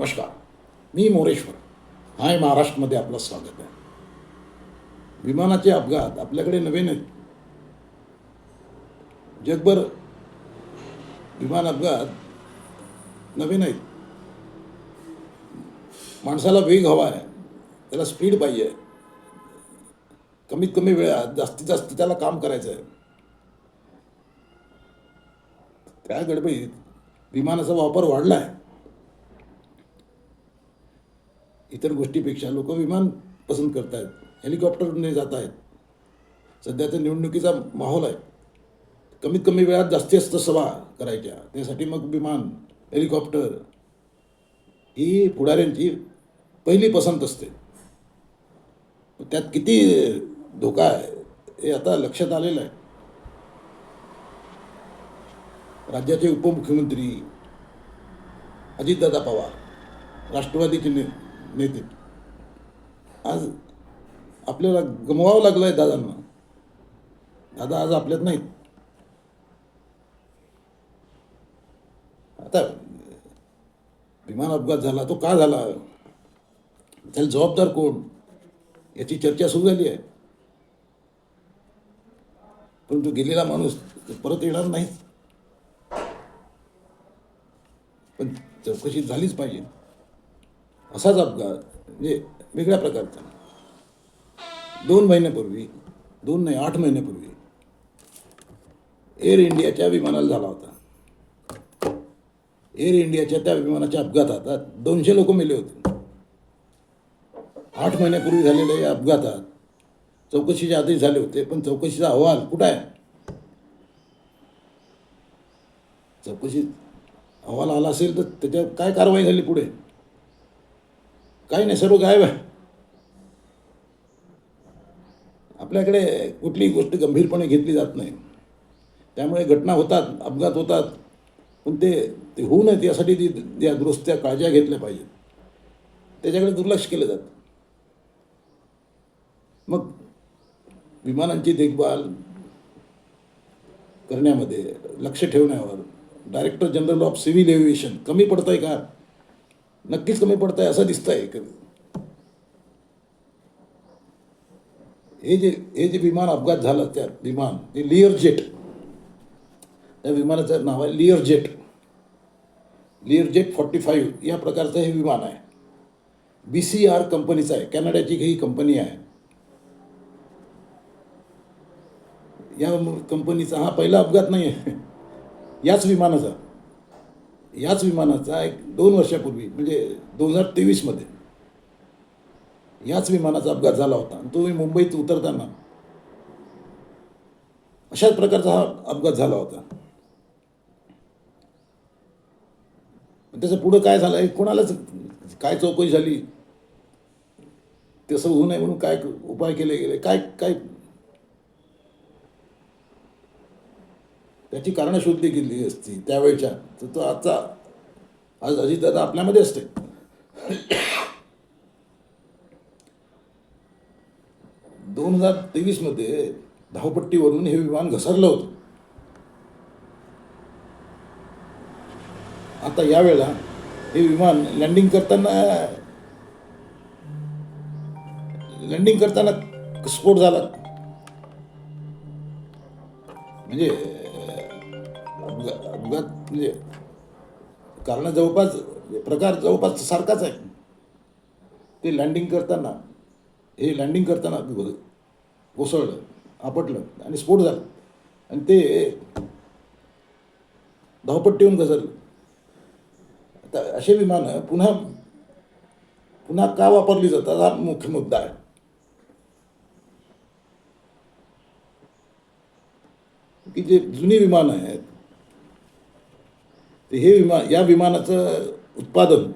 नमस्कार, मी मोरेश्वर. हाय महाराष्ट्रामध्ये आपलं स्वागत आहे. विमानाचे अपघात आपल्याकडे नवे नाहीत. जगभर विमान अपघात नवे नाहीत. माणसाला वेग हवा आहे, त्याला स्पीड पाहिजे, कमीत कमी वेळात जास्तीत जास्त त्याला काम करायचं आहे. त्या गडबडीत विमानाचा वापर वाढला आहे. इतर गोष्टीपेक्षा लोक विमान पसंत करत आहेत, हेलिकॉप्टरने जात आहेत. सध्या तर निवडणुकीचा माहोल आहे. कमीत कमी वेळात जास्तीत जास्त सभा करायच्या, त्यासाठी मग विमान, हेलिकॉप्टर ही पुढाऱ्यांची पहिली पसंत असते. त्यात किती धोका आहे हे आता लक्षात आलेलं आहे. राज्याचे उपमुख्यमंत्री अजितदादा पवार, राष्ट्रवादीचे नेते, आज आपल्याला गमवावं लागलं आहे दादांना. दादा आज आपल्यात नाहीत. आता विमान अपघात झाला, तो का झाला, त्याला जबाबदार कोण, याची चर्चा सुरू झाली आहे. परंतु गेलेला माणूस परत येणार नाही. पण चौकशी झालीच पाहिजे. असाच अपघात म्हणजे वेगळ्या प्रकारचा 2 महिन्यापूर्वी, 2 नाही 8 महिन्यापूर्वी एअर इंडियाच्या विमानाला झाला होता. एअर इंडियाच्या त्या विमानाच्या अपघातात 200 लोक मेले होते. 8 महिन्यापूर्वी झालेल्या या अपघातात चौकशीच्या आदेश झाले होते, पण चौकशीचा अहवाल कुठं आहे? चौकशी अहवाल आला असेल तर त्याच्यावर काय कारवाई झाली पुढे? काही नाही, सर्व गायब आहे. आपल्याकडे कुठलीही गोष्ट गंभीरपणे घेतली जात नाही. त्यामुळे घटना होतात, अपघात होतात, पण ते होऊ नयेत यासाठी या दुरुस्त्या काळज्या घेतल्या पाहिजेत. त्याच्याकडे दुर्लक्ष केलं जातं. मग विमानांची देखभाल करण्यामध्ये, लक्ष ठेवण्यावर director general of civil aviation कमी पडत आहे का? नक्कीच कमी पडत आहे असं दिसतं आहे. हे जे विमान अपघात झाला, त्या विमान ते लिअरजेट, त्या विमानाचं नाव आहे लिअरजेट 45 या प्रकारचं हे विमान आहे. BCR कंपनीचं आहे, कॅनडाची ही कंपनी आहे. या कंपनीचा हा पहिला अपघात नाही आहे. याच विमानाचा 2 वर्षापूर्वी म्हणजे 2023 याच विमानाचा अपघात झाला होता. तो मुंबईत उतरताना अशाच प्रकारचा हा अपघात झाला होता. त्याचं पुढं काय झालं आहे, कोणालाच काय चौकशी झाली, तसं होऊ नये म्हणून काय उपाय केले गेले, काय त्याची कारणं शोधली गेली असती त्यावेळच्या, तर तो आज अजितदादा आपल्यामध्ये असते. 2023 धावपट्टीवरून हे विमान घसरलं होतं. आता यावेळेला हे विमान लँडिंग करताना स्फोट झाला. म्हणजे अपघात म्हणजे कारण प्रकार जवळपास सारखाच आहे. ते लँडिंग करताना कोसळलं, आपटलं आणि स्फोट झाला आणि ते धावपट्टीहून घसरलं. आता असे विमानं पुन्हा का वापरली जातात हा मुख्य मुद्दा आहे. की जे जुनी विमानं आहेत, ते या विमानाचं उत्पादन,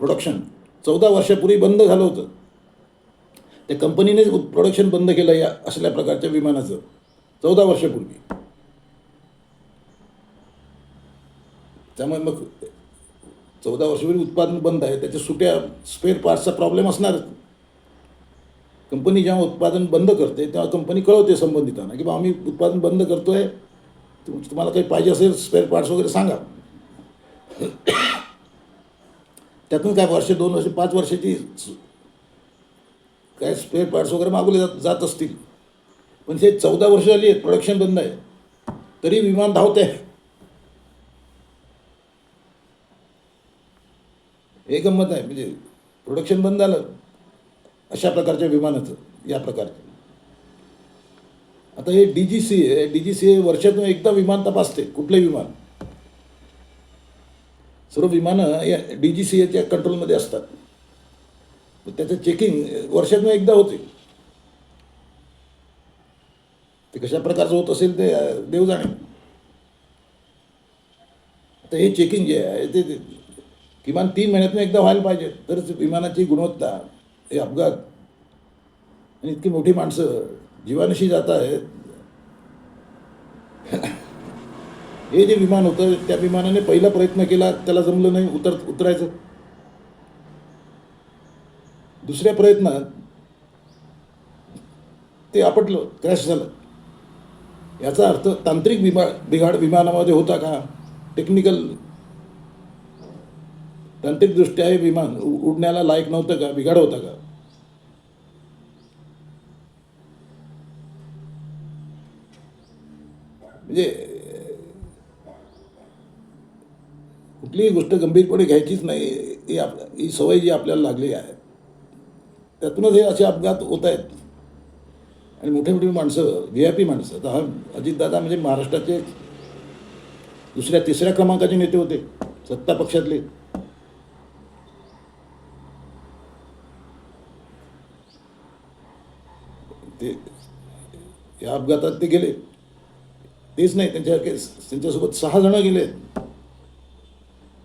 प्रोडक्शन 14 वर्षापूर्वी बंद झालं होतं. त्या कंपनीने प्रोडक्शन बंद केलं या असल्या प्रकारच्या विमानाचं 14 वर्षापूर्वी. त्यामुळे मग 14 वर्षापूर्वी उत्पादन बंद आहे, त्याच्या सुट्या स्पेअर पार्ट्सचा प्रॉब्लेम असणारच. कंपनी जेव्हा उत्पादन बंद करते तेव्हा कंपनी कळवते संबंधितांना की बा आम्ही उत्पादन बंद करतोय, तुम्हाला काही पाहिजे असेल स्पेअर पार्ट्स वगैरे सांगा. त्यातून काय वर्ष 2 वर्ष 5 वर्षाची काय स्पेअर पार्ट्स वगैरे मागवले जात असतील. पण हे 14 वर्ष झाली आहेत प्रोडक्शन बंद आहे, तरी विमान धावते. हे गंमत आहे. म्हणजे प्रोडक्शन बंद झालं अशा प्रकारच्या विमानाचं, या प्रकारचं. आता हे DGCA आहे, DGCA वर्षातून एकदा विमान तपासते, कुठले विमान. सर्व विमानं या DGCAच्या कंट्रोलमध्ये असतात. त्याचं चेकिंग वर्षातून एकदा होते. ते कशा प्रकारचं होत असेल ते देव जाणे. आता हे चेकिंग जे आहे ते किमान 3 महिन्यातून एकदा व्हायला पाहिजे, तरच विमानाची गुणवत्ता, हे अपघात आणि इतकी मोठी माणसं जीवानिशी जात आहेत. हे जे विमान होतं त्या विमानाने पहिला प्रयत्न केला, त्याला जमलं नाही उतरायचं. दुसऱ्या प्रयत्नात ते आपटलं, क्रॅश झालं. याचा अर्थ तांत्रिक बिघाड विमानामध्ये होता का? तांत्रिकदृष्ट्या हे विमान उडण्याला लायक नव्हतं का? बिघाड होता का? म्हणजे कुठलीही गोष्ट गंभीरपणे घ्यायचीच नाही, ही सवय जी आपल्याला लागली आहे, त्यातूनच हे असे अपघात होत आहेत. आणि मोठी मोठी माणसं, VIP माणसं. आता हा अजितदादा म्हणजे महाराष्ट्राचे 2ऱ्या-3ऱ्या क्रमांकाचे नेते होते सत्ता पक्षातले. ते या अपघातात ते गेले. तेच नाही, त्यांच्यासोबत 6 जण गेले.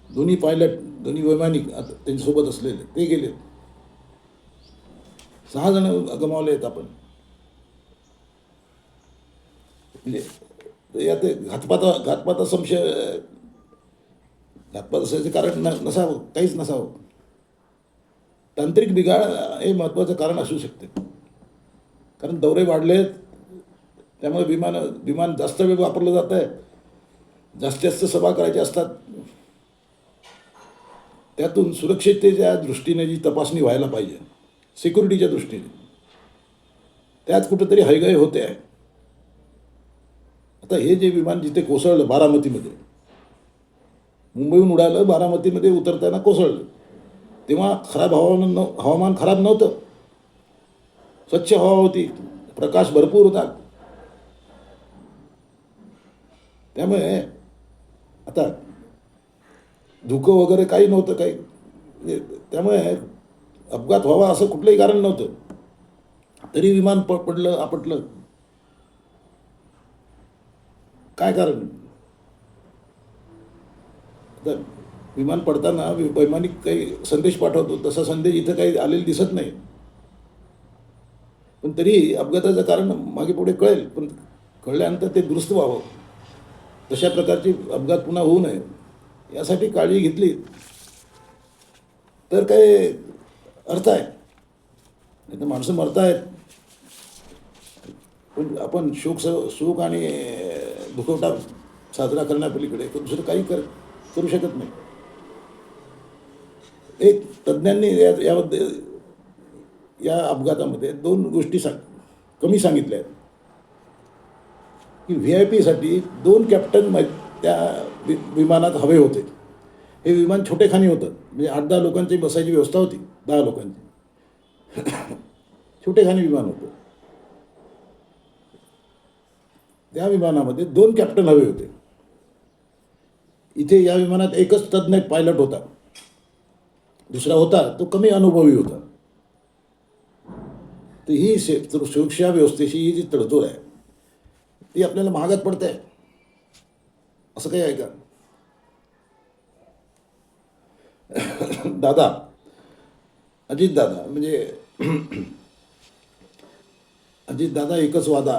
दोन्ही पायलट, दोन्ही वैमानिक त्यांच्यासोबत असलेले ते गेले. 6 जण गमावले आहेत आपण. म्हणजे यात घातपात असायचं कारण नसावं, काहीच नसावं. तांत्रिक बिघाड हे महत्त्वाचं कारण असू शकते. कारण दौरे वाढलेत, त्यामुळे विमान जास्त वेळ वापरलं जात आहे. जास्तीत जास्त सभा करायच्या असतात. त्यातून सुरक्षिततेच्या दृष्टीने जी तपासणी व्हायला पाहिजे, सिक्युरिटीच्या दृष्टीने, त्यात कुठंतरी हयगय होते आहे. आता हे जे विमान जिथे कोसळलं बारामतीमध्ये, मुंबईहून उडालं, बारामतीमध्ये उतरताना कोसळलं, तेव्हा हवामान खराब नव्हतं. स्वच्छ हवा होती, प्रकाश भरपूर होता. त्यामुळे आता धुकं वगैरे काही नव्हतं, काही. त्यामुळे अपघात व्हावा असं कुठलंही कारण नव्हतं. तरी विमान पडलं, आपटलं. काय कारण? आता विमान पडताना वैमानिक काही संदेश पाठवतो, तसा संदेश इथं काही आलेला दिसत नाही. पण तरी अपघाताचं कारण मागे पुढे कळेल, पण कळल्यानंतर ते दुरुस्त व्हावं. तशा प्रकारचे अपघात पुन्हा होऊ नये यासाठी काळजी घेतली तर काय अर्थ आहे. नाही तर माणसं मरत आहेत, पण आपण शोक आणि दुखवटा साजरा करण्यापलीकडे दुसरं काही करू शकत नाही. एक तज्ज्ञांनी याबद्दल या अपघातामध्ये 2 गोष्टी कमी सांगितल्या आहेत की VIP साठी 2 कॅप्टन त्या विमानात हवे होते. हे विमान छोटेखानी होतं, म्हणजे 8-10 लोकांची बसायची व्यवस्था होती, 10 लोकांची. छोटेखानी विमान होतं. त्या विमानामध्ये 2 कॅप्टन हवे होते. इथे या विमानात एकच तज्ज्ञ पायलट होता. दुसरा होता तो कमी अनुभवी होता. तर ही सुरक्षा व्यवस्थेची ही जी तडजोड आहे ती आपल्याला महागात पडते आहे. असं काही आहे का? अजितदादा म्हणजे अजितदादा एकच वादा,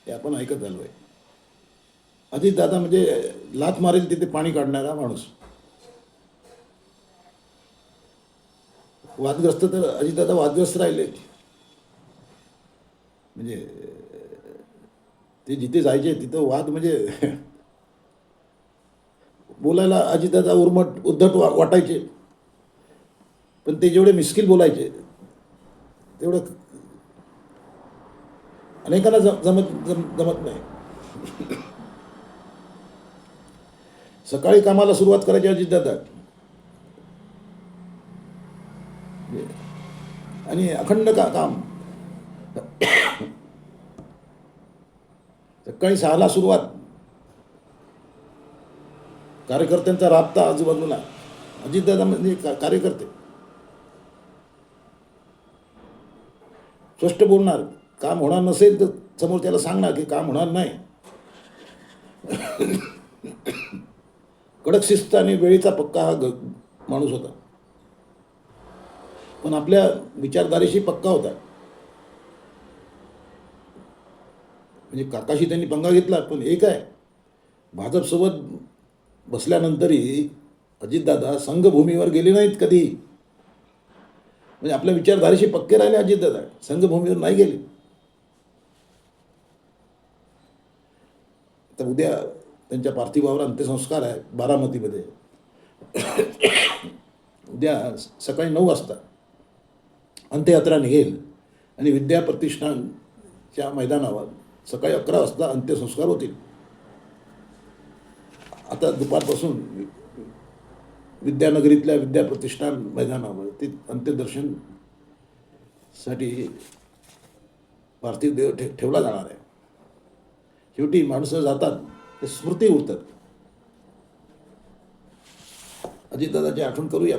हे आपण ऐकत आलो आहे. अजितदादा म्हणजे लाथ मारेल तिथे पाणी काढणारा माणूस. वादग्रस्त तर अजितदादा वादग्रस्त राहिले. म्हणजे ते जिथे जायचे तिथं वाद, म्हणजे बोलायला अजितदादा उद्धट वाटायचे. पण ते जेवढे मिस्किल बोलायचे तेवढं अनेकांना जमत नाही. सकाळी कामाला सुरुवात करायची अजितदादा आणि अखंड काम. सकाळी 6ला सुरुवात, कार्यकर्त्यांचा राबता आजूबाजूला. अजितदादा म्हणजे कार्यकर्ते स्पष्ट बोलणार. काम होणार नसेल तर समोर त्याला सांगणार की काम होणार नाही. कडक शिस्त आणि वेळेचा पक्का हा माणूस होता, पण आपल्या विचारधारेशी पक्का होता. म्हणजे काकाशी त्यांनी पंगा घेतला, पण एक आहे, भाजपसोबत बसल्यानंतरही अजितदादा संघभूमीवर गेले नाहीत कधी. म्हणजे आपल्या विचारधारेशी पक्के राहिले अजितदादा, संघभूमीवर नाही गेले. तर उद्या त्यांच्या पार्थिवावर अंत्यसंस्कार आहे बारामतीमध्ये. उद्या सकाळी 9 वाजता अंत्ययात्रा निघेल आणि विद्या प्रतिष्ठानच्या मैदानावर सकाळी 11 वाजता अंत्यसंस्कार होतील. आता दुपारपासून विद्यानगरीतल्या विद्या प्रतिष्ठान मैदानावर ते अंत्यदर्शनसाठी पार्थिव देह ठेवला जाणार आहे. शेवटी माणसं जातात ते स्मृती उरतात. अजितदादाची आठवण करूया.